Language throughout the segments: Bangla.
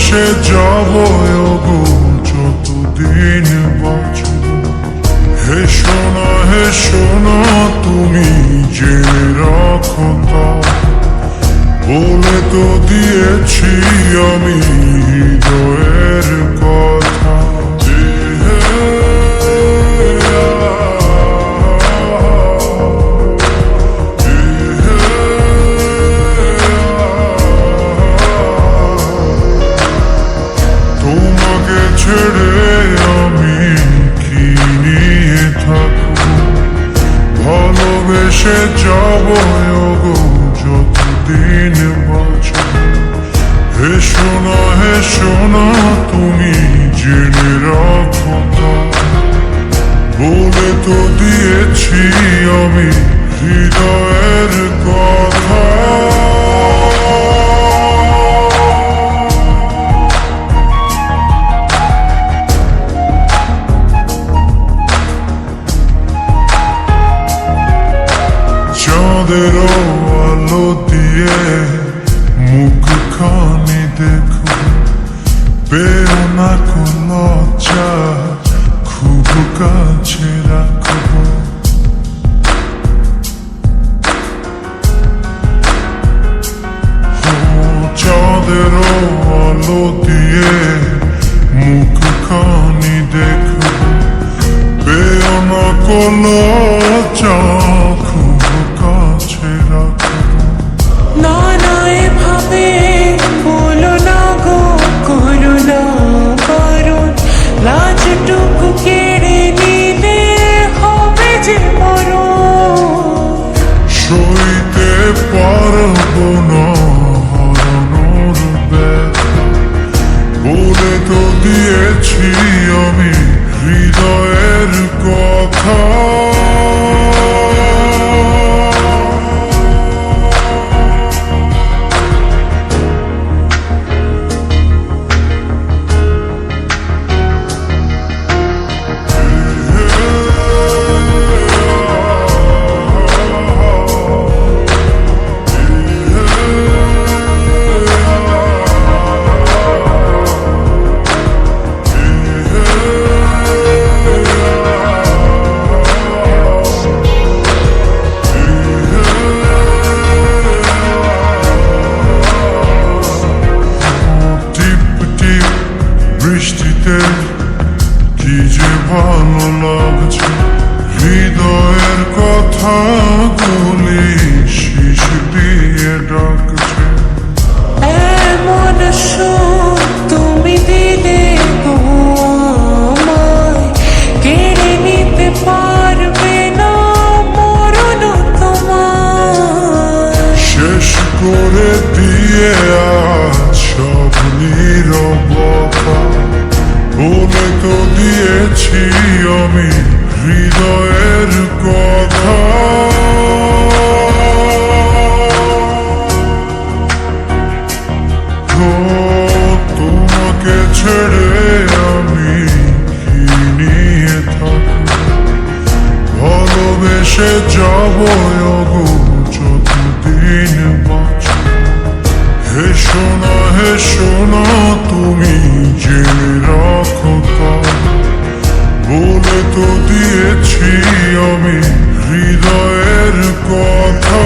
ভালোবেসে যাব গো যতদিন বাঁচব। হে সোনা তুমি জেনে রাখো তা, বলে তো দিয়েছি আমি হৃদয়ের কথা। তোমাকে ছেড়ে আমি কি নিয়ে থাকবো, ভালোবেসে যাব গো যতদিন বাঁচব। হে সোনা তুমি জেনে রাখো তা, বলে তো দিয়েছি আমি হৃদয়ের কথা। চাঁদের আলো দিয়ে মুখখানি দেখো, পেও না কোন লজ্জা, খুব কাছে রাখবো। চাঁদের আলো দিয়ে মুখখানি দেখো, পেও না কোন লজ্জা, খুব কাছে রাখবো। না না এভাবে বলো না গো, করো না বারণ, লাজটুকু কেড়ে নিলে হবে যে মরণ। সইতে পারবো না হারানোর ব্যথা, বলে তো দিয়েছি আমি হৃদয়ের কথা। বৃষ্টিতে কি যে ভালো লাগছে, হৃদয়ের কথা গুলি শিশ দিয়ে ডাকছে। এমন সুখ তুমি দিলে গো আমায়, কেড়ে নিতে পারবে না মরণ তোমার। শেষ করে দিয়ে আজ সব নীরবতা, বলে তো দিয়েছি আমি হৃদয়ের কথা। তোমাকে ছেড়ে আমি কি নিয়ে থাকবো, ভালোবেসে যাব গো যতদিন বাঁচব। হে সোনা তুমি জেনে রাখো তা, বলে তো দিয়েছি আমি হৃদয়ের কথা।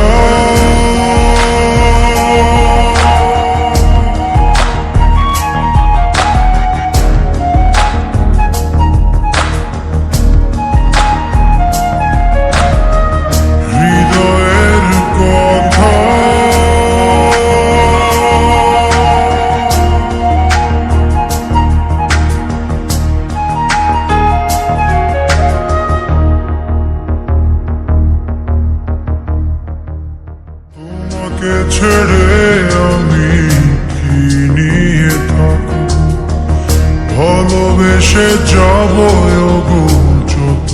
হৃদয়ের কথা। তোমাকে ছেড়ে আমি কি নিয়ে থাকবো, ভালোবেসে যাব গো যত